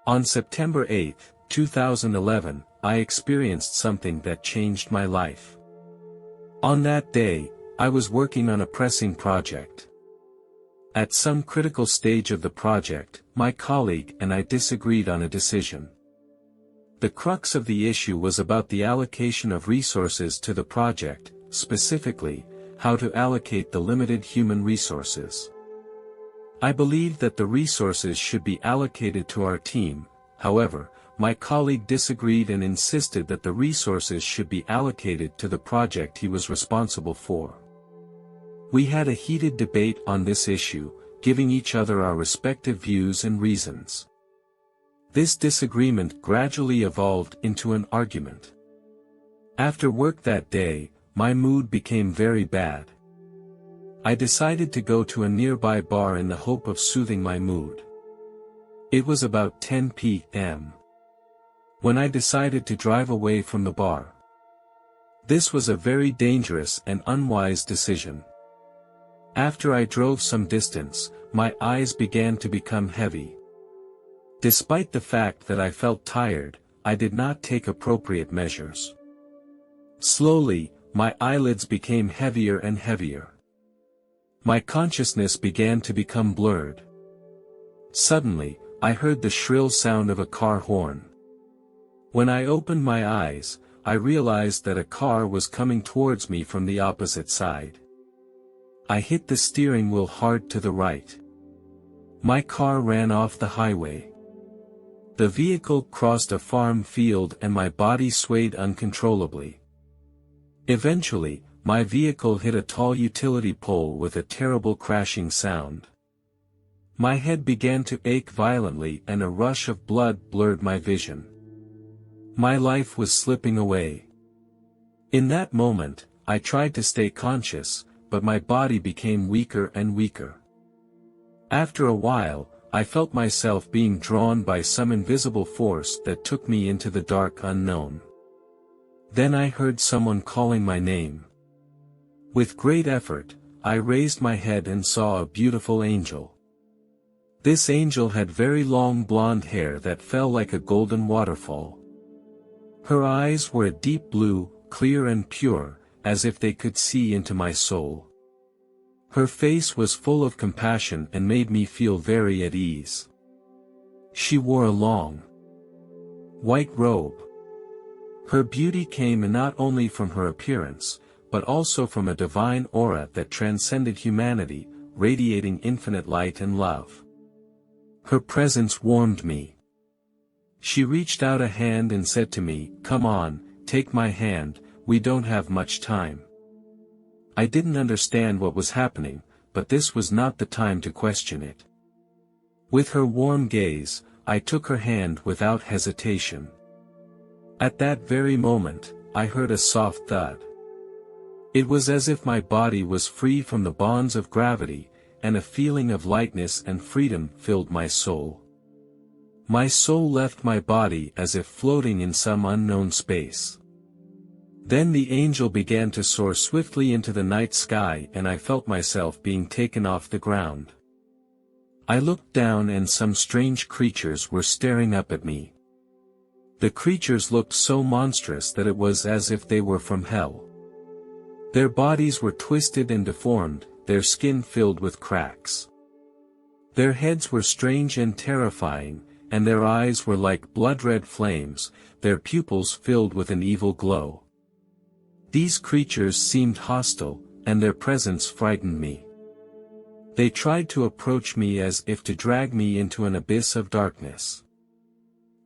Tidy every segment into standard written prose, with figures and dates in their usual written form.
On September 8, 2011, I experienced something that changed my life. On that day, I was working on a pressing project. At some critical stage of the project, my colleague and I disagreed on a decision. The crux of the issue was about the allocation of resources to the project, specifically, how to allocate the limited human resources. I believed that the resources should be allocated to our team. However, my colleague disagreed and insisted that the resources should be allocated to the project he was responsible for. We had a heated debate on this issue, giving each other our respective views and reasons. This disagreement gradually evolved into an argument. After work that day, my mood became very bad. I decided to go to a nearby bar in the hope of soothing my mood. It was about 10 p.m. when I decided to drive away from the bar. This was a very dangerous and unwise decision. After I drove some distance, my eyes began to become heavy. Despite the fact that I felt tired, I did not take appropriate measures. Slowly, my eyelids became heavier and heavier. My consciousness began to become blurred. Suddenly, I heard the shrill sound of a car horn. When I opened my eyes, I realized that a car was coming towards me from the opposite side. I hit the steering wheel hard to the right. My car ran off the highway. The vehicle crossed a farm field and my body swayed uncontrollably. Eventually, my vehicle hit a tall utility pole with a terrible crashing sound. My head began to ache violently and a rush of blood blurred my vision. My life was slipping away. In that moment, I tried to stay conscious, but my body became weaker and weaker. After a while, I felt myself being drawn by some invisible force that took me into the dark unknown. Then I heard someone calling my name. With great effort, I raised my head and saw a beautiful angel. This angel had very long blonde hair that fell like a golden waterfall. Her eyes were a deep blue, clear and pure, as if they could see into my soul. Her face was full of compassion and made me feel very at ease. She wore a long, white robe. Her beauty came not only from her appearance, but also from a divine aura that transcended humanity, radiating infinite light and love. Her presence warmed me. She reached out a hand and said to me, "Come on, take my hand, we don't have much time." I didn't understand what was happening, but this was not the time to question it. With her warm gaze, I took her hand without hesitation. At that very moment, I heard a soft thud. It was as if my body was free from the bonds of gravity, and a feeling of lightness and freedom filled my soul. My soul left my body as if floating in some unknown space. Then the angel began to soar swiftly into the night sky and I felt myself being taken off the ground. I looked down and some strange creatures were staring up at me. The creatures looked so monstrous that it was as if they were from hell. Their bodies were twisted and deformed, their skin filled with cracks. Their heads were strange and terrifying, and their eyes were like blood-red flames, their pupils filled with an evil glow. These creatures seemed hostile, and their presence frightened me. They tried to approach me as if to drag me into an abyss of darkness.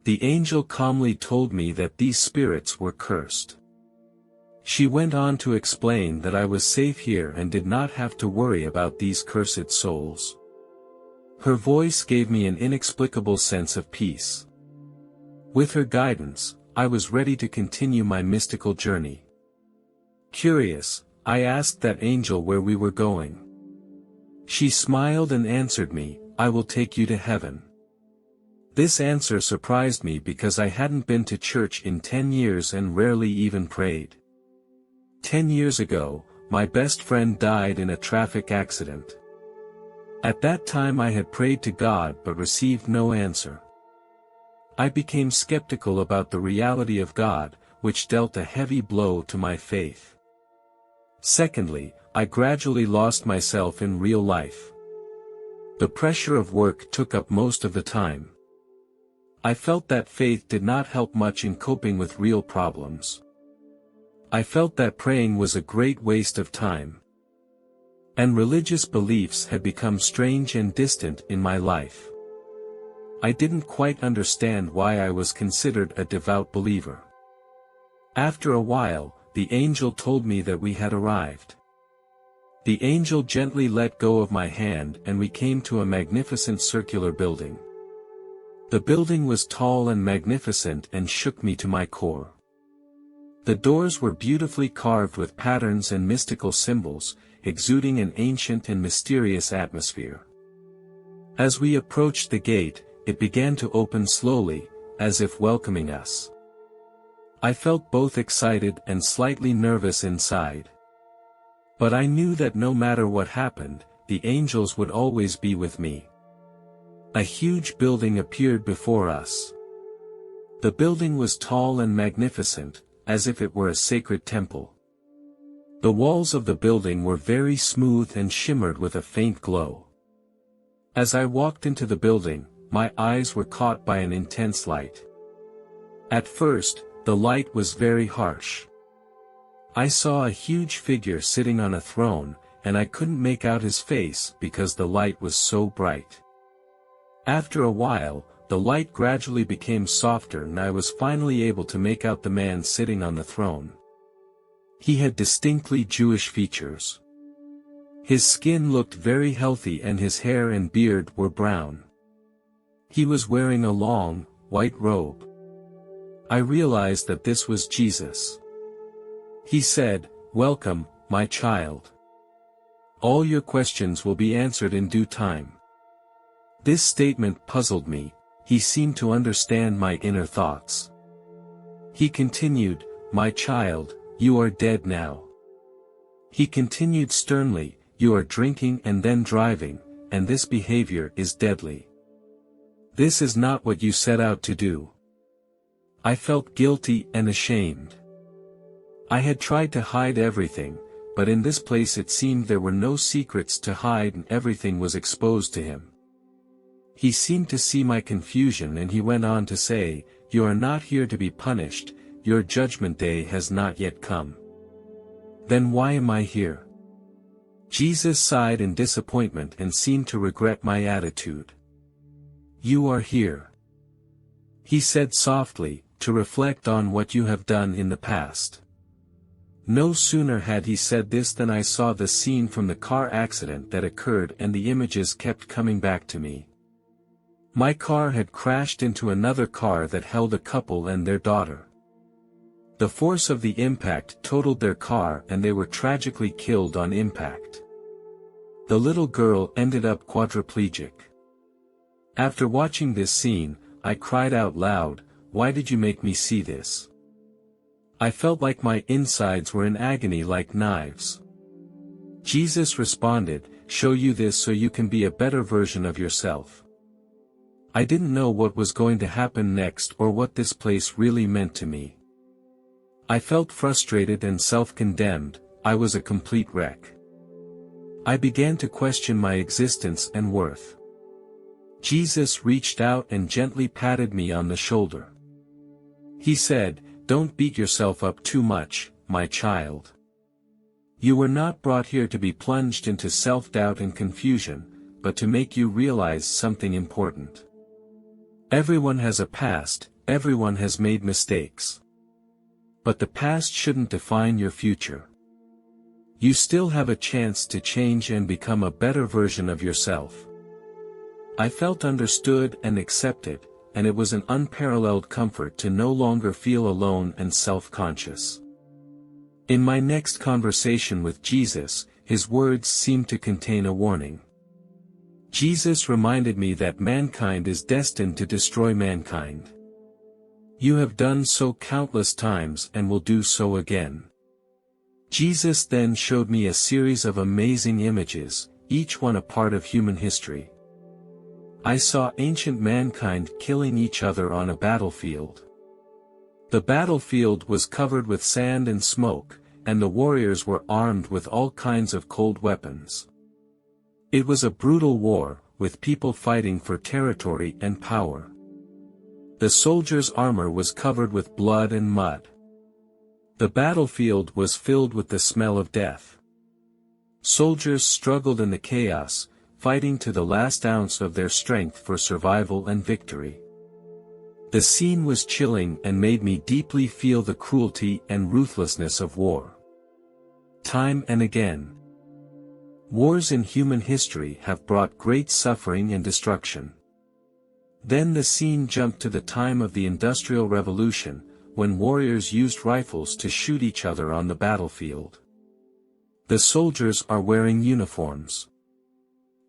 The angel calmly told me that these spirits were cursed. She went on to explain that I was safe here and did not have to worry about these cursed souls. Her voice gave me an inexplicable sense of peace. With her guidance, I was ready to continue my mystical journey. Curious, I asked that angel where we were going. She smiled and answered me, "I will take you to heaven." This answer surprised me because I hadn't been to church in 10 years and rarely even prayed. 10 years ago, my best friend died in a traffic accident. At that time I had prayed to God but received no answer. I became skeptical about the reality of God, which dealt a heavy blow to my faith. Secondly, I gradually lost myself in real life. The pressure of work took up most of the time. I felt that faith did not help much in coping with real problems. I felt that praying was a great waste of time. And religious beliefs had become strange and distant in my life. I didn't quite understand why I was considered a devout believer. After a while, the angel told me that we had arrived. The angel gently let go of my hand and we came to a magnificent circular building. The building was tall and magnificent and shook me to my core. The doors were beautifully carved with patterns and mystical symbols, exuding an ancient and mysterious atmosphere. As we approached the gate, it began to open slowly, as if welcoming us. I felt both excited and slightly nervous inside. But I knew that no matter what happened, the angels would always be with me. A huge building appeared before us. The building was tall and magnificent, as if it were a sacred temple. The walls of the building were very smooth and shimmered with a faint glow. As I walked into the building, my eyes were caught by an intense light. At first, the light was very harsh. I saw a huge figure sitting on a throne, and I couldn't make out his face because the light was so bright. After a while, the light gradually became softer and I was finally able to make out the man sitting on the throne. He had distinctly Jewish features. His skin looked very healthy and his hair and beard were brown. He was wearing a long, white robe. I realized that this was Jesus. He said, "Welcome, my child. All your questions will be answered in due time." This statement puzzled me. He seemed to understand my inner thoughts. He continued, "My child, you are dead now." He continued sternly, "You are drinking and then driving, and this behavior is deadly. This is not what you set out to do." I felt guilty and ashamed. I had tried to hide everything, but in this place it seemed there were no secrets to hide and everything was exposed to him. He seemed to see my confusion and he went on to say, "You are not here to be punished, your judgment day has not yet come." Then why am I here? Jesus sighed in disappointment and seemed to regret my attitude. "You are here," he said softly, "to reflect on what you have done in the past." No sooner had he said this than I saw the scene from the car accident that occurred and the images kept coming back to me. My car had crashed into another car that held a couple and their daughter. The force of the impact totaled their car and they were tragically killed on impact. The little girl ended up quadriplegic. After watching this scene, I cried out loud, "Why did you make me see this?" I felt like my insides were in agony like knives. Jesus responded, "Show you this so you can be a better version of yourself." I didn't know what was going to happen next or what this place really meant to me. I felt frustrated and self-condemned. I was a complete wreck. I began to question my existence and worth. Jesus reached out and gently patted me on the shoulder. He said, "Don't beat yourself up too much, my child. You were not brought here to be plunged into self-doubt and confusion, but to make you realize something important. Everyone has a past, everyone has made mistakes. But the past shouldn't define your future. You still have a chance to change and become a better version of yourself." I felt understood and accepted, and it was an unparalleled comfort to no longer feel alone and self-conscious. In my next conversation with Jesus, his words seemed to contain a warning. Jesus reminded me that mankind is destined to destroy mankind. You have done so countless times and will do so again. Jesus then showed me a series of amazing images, each one a part of human history. I saw ancient mankind killing each other on a battlefield. The battlefield was covered with sand and smoke, and the warriors were armed with all kinds of cold weapons. It was a brutal war, with people fighting for territory and power. The soldiers' armor was covered with blood and mud. The battlefield was filled with the smell of death. Soldiers struggled in the chaos, fighting to the last ounce of their strength for survival and victory. The scene was chilling and made me deeply feel the cruelty and ruthlessness of war. Time and again, wars in human history have brought great suffering and destruction. Then the scene jumped to the time of the Industrial Revolution, when warriors used rifles to shoot each other on the battlefield. The soldiers are wearing uniforms.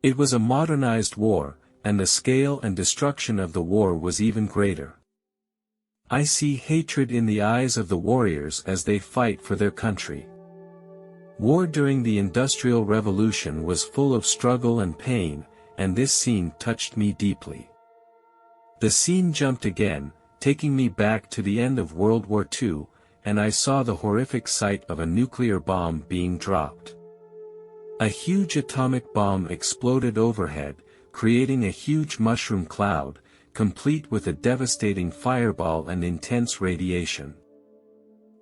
It was a modernized war, and the scale and destruction of the war was even greater. I see hatred in the eyes of the warriors as they fight for their country. War during the Industrial Revolution was full of struggle and pain, and this scene touched me deeply. The scene jumped again, taking me back to the end of World War II, and I saw the horrific sight of a nuclear bomb being dropped. A huge atomic bomb exploded overhead, creating a huge mushroom cloud, complete with a devastating fireball and intense radiation.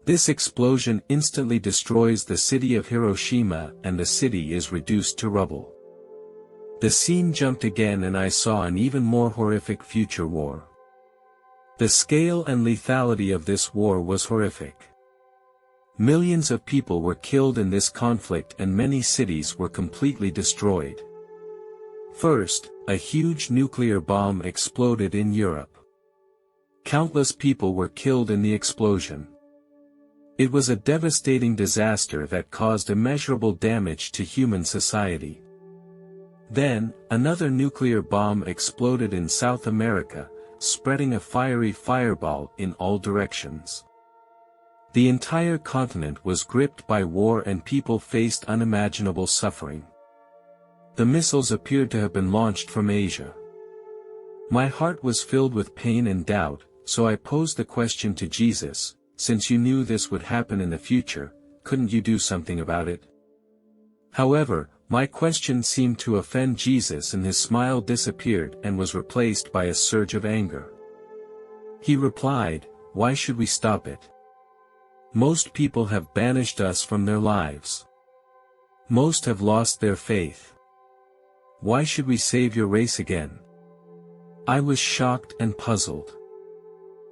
This explosion instantly destroys the city of Hiroshima, and the city is reduced to rubble. The scene jumped again and I saw an even more horrific future war. The scale and lethality of this war was horrific. Millions of people were killed in this conflict and many cities were completely destroyed. First, a huge nuclear bomb exploded in Europe. Countless people were killed in the explosion. It was a devastating disaster that caused immeasurable damage to human society. Then, another nuclear bomb exploded in South America, spreading a fiery fireball in all directions. The entire continent was gripped by war and people faced unimaginable suffering. The missiles appeared to have been launched from Asia. My heart was filled with pain and doubt, so I posed the question to Jesus, since you knew this would happen in the future, couldn't you do something about it? However, my question seemed to offend Jesus and his smile disappeared and was replaced by a surge of anger. He replied, "Why should we stop it? Most people have banished us from their lives. Most have lost their faith. Why should we save your race again?" I was shocked and puzzled.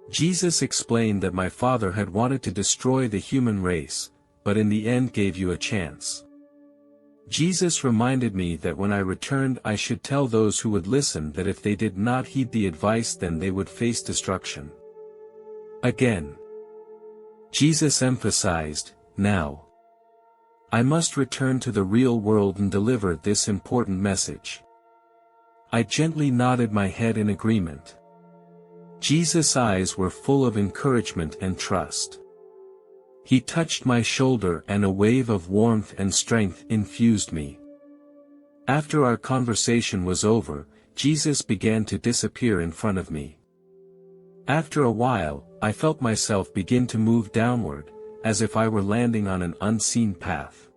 Jesus explained that my Father had wanted to destroy the human race, but in the end gave you a chance. Jesus reminded me that when I returned I should tell those who would listen that if they did not heed the advice then they would face destruction. Again, Jesus emphasized, "Now, I must return to the real world and deliver this important message." I gently nodded my head in agreement. Jesus' eyes were full of encouragement and trust. He touched my shoulder and a wave of warmth and strength infused me. After our conversation was over, Jesus began to disappear in front of me. After a while, I felt myself begin to move downward, as if I were landing on an unseen path.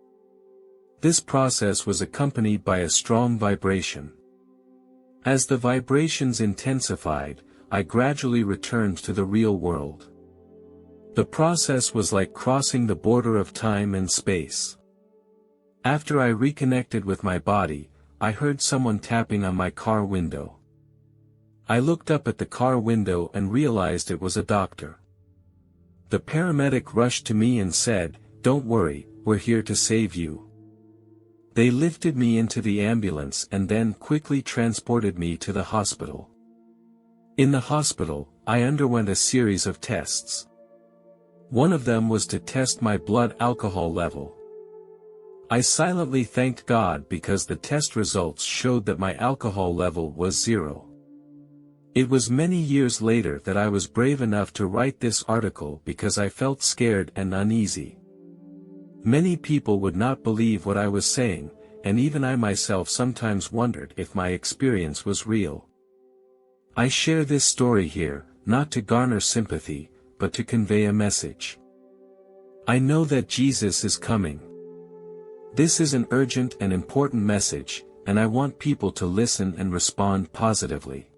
This process was accompanied by a strong vibration. As the vibrations intensified, I gradually returned to the real world. The process was like crossing the border of time and space. After I reconnected with my body, I heard someone tapping on my car window. I looked up at the car window and realized it was a doctor. The paramedic rushed to me and said, "Don't worry, we're here to save you." They lifted me into the ambulance and then quickly transported me to the hospital. In the hospital, I underwent a series of tests. One of them was to test my blood alcohol level. I silently thanked God because the test results showed that my alcohol level was 0. It was many years later that I was brave enough to write this article because I felt scared and uneasy. Many people would not believe what I was saying, and even I myself sometimes wondered if my experience was real. I share this story here, not to garner sympathy, but to convey a message. I know that Jesus is coming. This is an urgent and important message, and I want people to listen and respond positively.